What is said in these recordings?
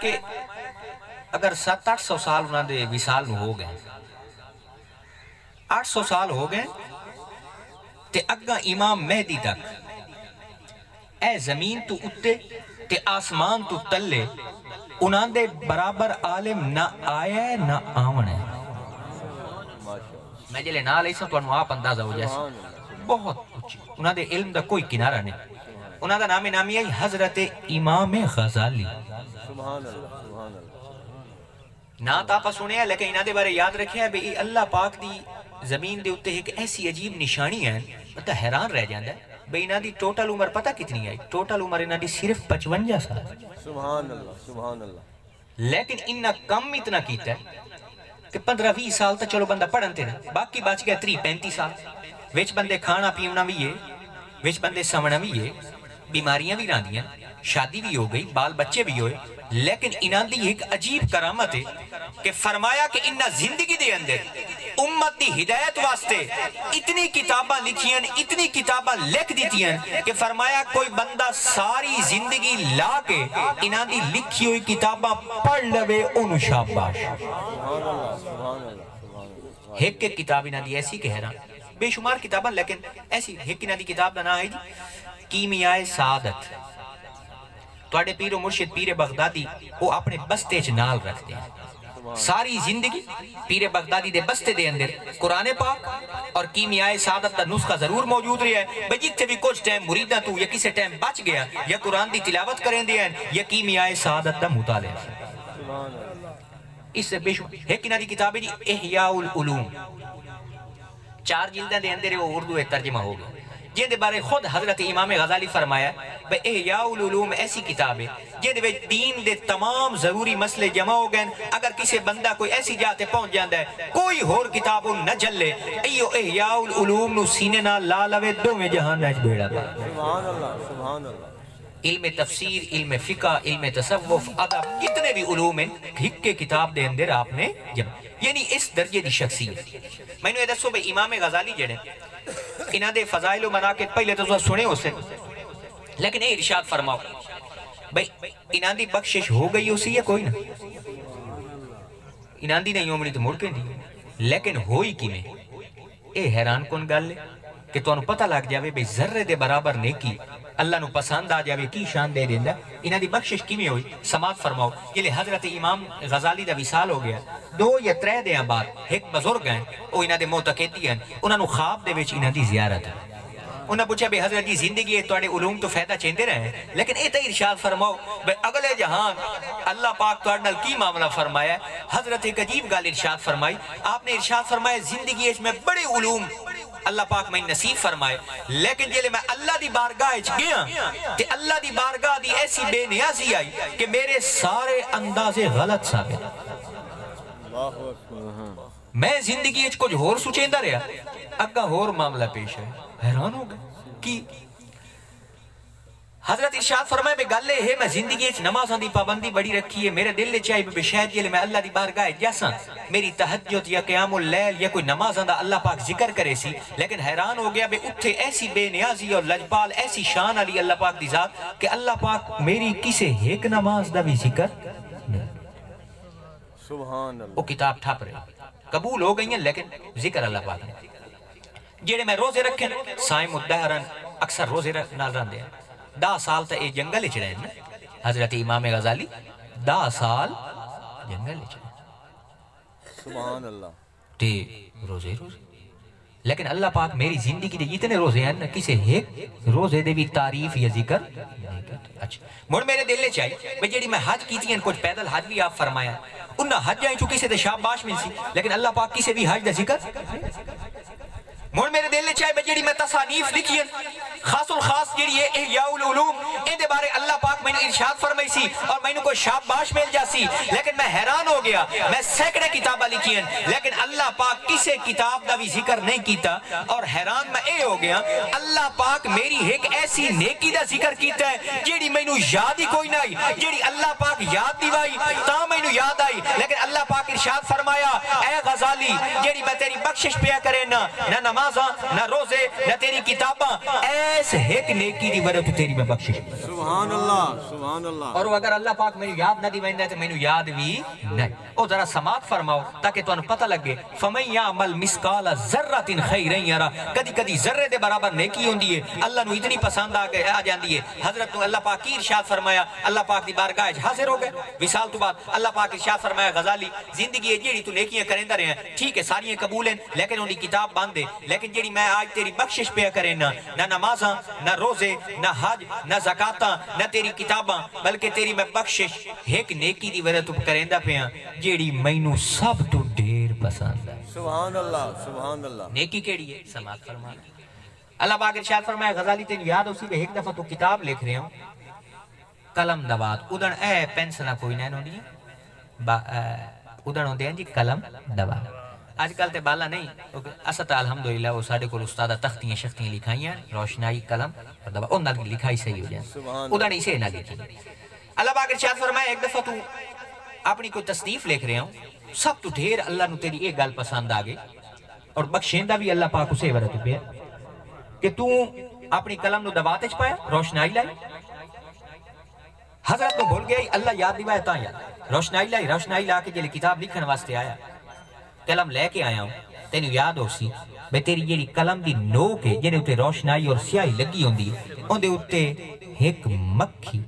کہ اگر 700-800 سال انہوں نے وصال ہو گئے 800 سال ہو گئے تے اگا امام مہدی تک اے زمین تو اتے تے آسمان تو تلے انہاں دے برابر عالم نہ آیا ہے نہ آون ہے. میں جلے نہ لئی سن تو انہوں آپ اندازہ ہو جائے بہت کچھ انہاں دے علم دا کوئی کنارہ نہیں. انہاں دا نامی ہے حضرت امام غزالی. سبحان اللہ سبحان اللہ. نا تا پا سنے ہیں لیکن انہاں دے بارے یاد رکھے ہیں بھئی اللہ پاک دی زمین دے اتے ایک ایسی عجیب نشانی ہے پتہ حیران رہ جاندہ ہے بھئی انہاں دی ٹوٹل عمر پتہ کتنی آئی. ٹوٹل عمر انہاں دی صرف 55 سال. سبحان اللہ سبحان اللہ. لیکن انہاں کم اتنا کیتا ہے کہ 15-20 سال تا چلو بندہ پڑھنتے رہے باقی بچ گیا 30-35 سال. وچ بندے کھانا پیونا بھی ہے وچ بندے سمنا بھی ہے بیماریاں بھی رہ دیاں شادی بھی ہو گئی بال بچے بھی ہوئے. لیکن انہاں دی ایک عجیب کرامت ہے کہ فرمایا کہ انہاں زندگی دے اندر امت دی ہدایت واسطے اتنی کتاباں لکھیاں اتنی کتاباں لکھ دیتیاں کہ فرمایا کوئی بندہ ساری زندگی لا کے انہاں دی لکھی ہوئی کتاباں پڑھ لوے انہوں شاباش. ایک ایک کتاب انہاں دی ایسی کہ حیران بے شمار کتاباں لیکن ایسی ایک انہاں دی کتاب دا نام ہے جی کیمیاء سعادت. توڑے پیر و مرشد پیر بغدادی وہ اپنے بستے چنال رکھتے ہیں ساری زندگی. پیر بغدادی دے بستے دے اندر قرآن پاک اور کیمیاء سعادت دا نسخہ ضرور موجود رہا ہے بھئی جتے بھی کچھ ٹائم مریدہ تو یا کسی ٹائم بچ گیا یا قرآن دی تلاوت کریں دیا یا کیمیاء سعادت دا مطالعہ. اس سے بے شمار ایک انہاں دی کتاب ہے جی احیاء العلوم 4 جلدیں دے اندر وہ اردو ترجمہ ہوگا جن دے بارے خود حضرت امام غزالی فرمایا بھئی احیاء العلوم ایسی کتاب ہے جن دے دین دے تمام ضروری مسئلے جمع ہو گئے. اگر کسی بندہ کوئی ایسی جاتے پہنچ جاندہ ہے کوئی اور کتاب نہ جلے ایو احیاء العلوم نو سینے نہ لا لوے دو میں جہان نہ بیڑا تھا. سبحان اللہ سبحان اللہ. علم تفسیر علم فقہ علم تصوف ادب کتنے بھی علوم ہیں ہک کے کتاب دے اندر آپ نے جمع یعنی اس درجے دی شخصیت. میں نے دسو بھئی امام غزالی جڑے انہاں دے فضائل و مناقب پہلے تو سنے ہو سے لیکن اے ارشاد فرماؤ بھئی انہاں دی بخشش ہو گئی اسی ہے کوئی نہ انہاں دی نہیں ہومنی تو مڑ کے دی لیکن ہوئی کی میں اے حیران کن گل لے کہ تو انہوں پتہ لگ جاوے بھئی ذرے دے برابر نیکی اللہ نو پسند آ جاوے کی شان دے دیندہ. انہاں دی بخشش کی میں ہوئی سماعت فرماؤ یہ لئے حضرت امام غزالی دا وصال ہو گیا 2 یا 3 دیاں بعد ایک بزرگ ہیں وہ انہاں دے معتقدی ہیں انہاں نو خواب دے وچ انہاں دی زیارت ہے. انہاں پوچھا بے حضرت جی زندگی ہے توڑے علوم تو فائدہ چیندے رہے ہیں لیکن اے تا ارشاد فرماؤ بے اگلے جہان اللہ پاک توڑ نال کی معاملہ فرمایا ہے. حضرت ایک عجیب گال ارشاد فرمائی آپ نے ارشاد فرمایا زندگی اس میں بڑے علوم اللہ پاک میں نصیب فرمائے لیکن جلے میں اللہ دی بارگاہ اچ گیا کہ اللہ دی بارگاہ دی ایسی بے نیازی آئی کہ میرے سارے اندازے غلط ثابت. میں زندگی اچ کچھ ہور سوچیندہ رہا اگا ہور معاملہ پیش ہے حیران ہو گئے کہ حضرت ارشاد فرمائے بے گلے ہے میں زندگی اچ نمازاں دی پابندی بڑی رکھی ہے میرے دل لے چاہی بے شاید جلے میں اللہ دی بارگاہ جیسا میری تہجد یا قیام اللیل یا کوئی نمازاں دا اللہ پاک ذکر کرے سی لیکن حیران ہو گیا بے اتھے ایسی بے نیازی اور لجبال ایسی شان علی اللہ پاک دی ذات کہ اللہ پاک میری کسے ایک نماز دا بھی ذکر سبحان اللہ. وہ کتاب ٹھاپ رہے قبول ہو گئی ہیں لیکن ذکر اللہ پاک نے جیڑے میں روزے رکھیں سائم الدہرن اکثر روزے نال رہن دے 10 سال تا اے جنگل اچ رہے ہیں حضرت امام غزالی 10 سال جنگل اچ رہے سبحان اللہ. تے روزے لیکن اللہ پاک میری زندگی دے اتنے روزے ہیں کسے ایک روزے دے بھی تعریف یا ذکر اچھا مڑ میرے دل لے چاہیے بھئی جیڑی میں حج کیتی ہیں کچھ پیدل حج بھی آپ فرمایا انہاں حج جائیں چونکہ سے دے شاباش مل سی لیکن اللہ پاک کسے بھی حج دے ذکر مڑ میرے دل لے چاہے بھئی جیڑی میں تصانیف لکھی ہیں خاص الخاص جیڑی ہے احیاء العلوم اے دے بارے اللہ پاک میں نے ارشاد فرمائی سی اور میں نے کوئی شاباش مل جاسی لیکن میں حیران ہو گیا میں سینکڑے کتابہ لکھی ہیں لیکن اللہ پاک کسے کتاب دا بھی ذکر نہیں کیتا اور حیران میں اے ہو گیا اللہ پاک میری ایک ایسی نیکی دا ذکر کیتا ہے جیڑی میں نے یاد ہی کوئی نہیں جیڑی اللہ پاک یاد دیوائی تا میں نے مینوں یاد آئی لیکن اللہ پاک ارشاد فرمایا اے غزالی جیڑی میں تیری بخشش پیا کرے نہ نمازاں نہ روزے نہ تیری کتاباں ایس ایک نیکی دی وجہ تو تیری میں بخشش سبحان اللہ سبحان اللہ اور اگر اللہ پاک مینوں یاد نہ دی ویندا تے مینوں یاد بھی نہیں او ذرا سماعت فرماؤ تاکہ تانوں پتہ لگے فمن یعمل مثقال ذرۃ خیرا یرا کدی کدی ذرے دے برابر نیکی ہوندی ہے اللہ نو اتنی پسند آ جاندی ہے حضرت اللہ پاک کی ارشاد فرمایا اللہ پاک دی بارگاہ وچ حاضر ہو گئے وصال تو بعد اللہ پاک ارشاد فرمایا غزالی زندگی جیڑی تو نیکیاں کریندا رہیا ٹھیک ہے ساری قبول ہیں لیکن اونی کتاب بند ہے لیکن جیڑی میں آج تیری بخشش پیا کرے نہ نمازاں نہ روزے نہ حج نہ زکاتاں نہ تیری کتاباں بلکہ تیری میں بخشش ایک نیکی دی وجہ تو کریندا پیا جیڑی مینوں سب تو ڈھیر پسند ہے سبحان اللہ نیکی کیڑی ہے سماعت فرمانا اللہ پاک ارشاد فرمایا غزالی تین یاد اسی پہ ایک دفعہ تو کتاب لکھ رہے ہوں قلم دوات ادھن اے پینسلہ کوئی نہیں ہوندی ادھن ہوندے ہیں جی قلم دوات آج کل تے بالا نہیں اسطا الحمدللہ وہ ساڑھے کو استادہ تختیاں شختیاں لکھائی ہیں روشنائی قلم اور دوات ان نال لکھائی صحیح ہو جائیں ادھن اسے نہ لکھی اللہ پاک ارشاد فرمایا ایک دفعہ تو اپنی کوئی تصنیف لکھ رہے ہوں سب تو ڈھیر اللہ نو تیری ایک گل پسند آگے اور بخشیندہ بھی اللہ پاک اسے ورہ تو پیا کہ تو اپنی قلم نو دباتے چ پایا روشنائی لائی حضرت نو بھول گئی اللہ یاد دیوائے تاں یاد روشنائی لا کے جلے کتاب لکھن واسطے آیا قلم لے کے آیا ہوں تینو یاد ہو سی بے تیری جیڑی قلم دی نوک ہے جنہیں اتے روشنائی اور سیاہی لگی ہوں دی ان دے اتے ایک مکھی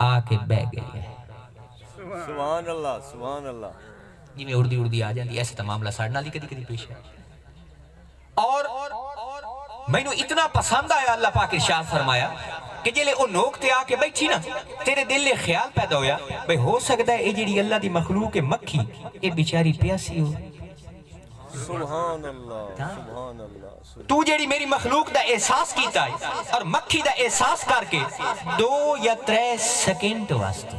آ کے بہ گئی ہے سبحان اللہ جی میں اردی آ جاندی ایسے تمام لساڑنا لی کدی پیش ہے اور میں نے اتنا پسند آیا اللہ پاک ارشاد فرمایا کہ جلے او نوک تے آ کے بیٹھی نا تیرے دل لے خیال پیدا ہویا بھئی ہو سکتا ہے اے جیڑی اللہ دی مخلوق مکھی اے بیچاری پیاسی ہو سبحان اللہ تو جیڑی میری مخلوق دا احساس کیتا ہے اور مکھی دا احساس کر کے 2 یا 3 سیکنڈ واسطے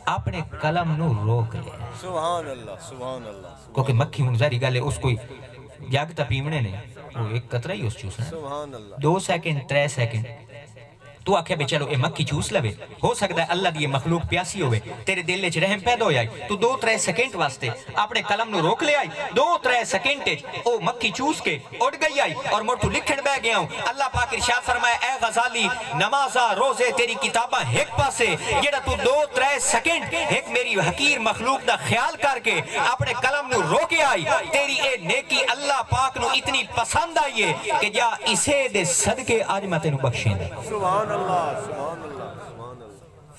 اپنے قلم نو روک لیا سبحان اللہ کیونکہ مکھی منظری گالے اس کوئی جاگتا پیمنے نہیں وہ ایک قطرہ ہی اس چوسنا سبحان اللہ 2 سیکنڈ 3 سیکنڈ تو آکھے بے چلو اے مکھی چوس لوے ہو سکتا ہے اللہ دی مخلوق پیاسی ہوئے تیرے دل لے رحم پیدا ہو جائے تو 2-3 سیکنڈ واسطے اپنے قلم نو روک لے آئی 2-3 سیکنڈ او مکھی چوس کے اڑ گئی آئی اور مڑ تو لکھن بہ گیا ہوں اللہ پاک ارشاد فرمایا اے غزالی نمازہ روزے تیری کتابہ ایک پاسے جڑا تو 2-3 سیکنڈ ایک میری حقیر مخلوق دا خیال کر کے اپنے قلم نو روکے آئی تیری اے نیکی اللہ پاک نو اتنی پسند آئی ہے کہ جا اسے دے صدقے آج میں تینو بخشیں دے سبحان اللہ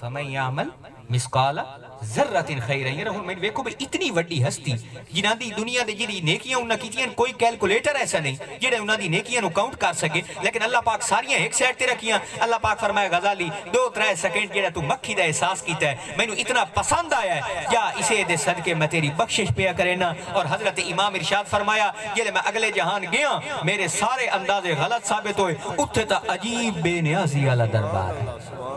فمن یعمل مثقال ذرۃ خیرا یرہ میں دیکھو بھئی اتنی وڈی ہستی جنہاں دی دنیا دے جڑی نیکیاں انہاں کیتیاں کوئی کیلکولیٹر ایسا نہیں جڑے انہاں دی نیکیاں نو کاؤنٹ کر سکے لیکن اللہ پاک ساریاں ایک سائڈ تے رکھیاں اللہ پاک فرمایا غزالی 2-3 سیکنڈ جڑا تو مکھی دا احساس کیتا ہے مینوں اتنا پسند آیا ہے یا اسے دے صدقے میں تیری بخشش پیا کرے نا اور حضرت امام ارشاد فرمایا جلے میں اگلے جہان گیا میرے سارے اندازے غلط ثابت ہوئے اتھے تا عجیب بے نیازی والا دربار ہے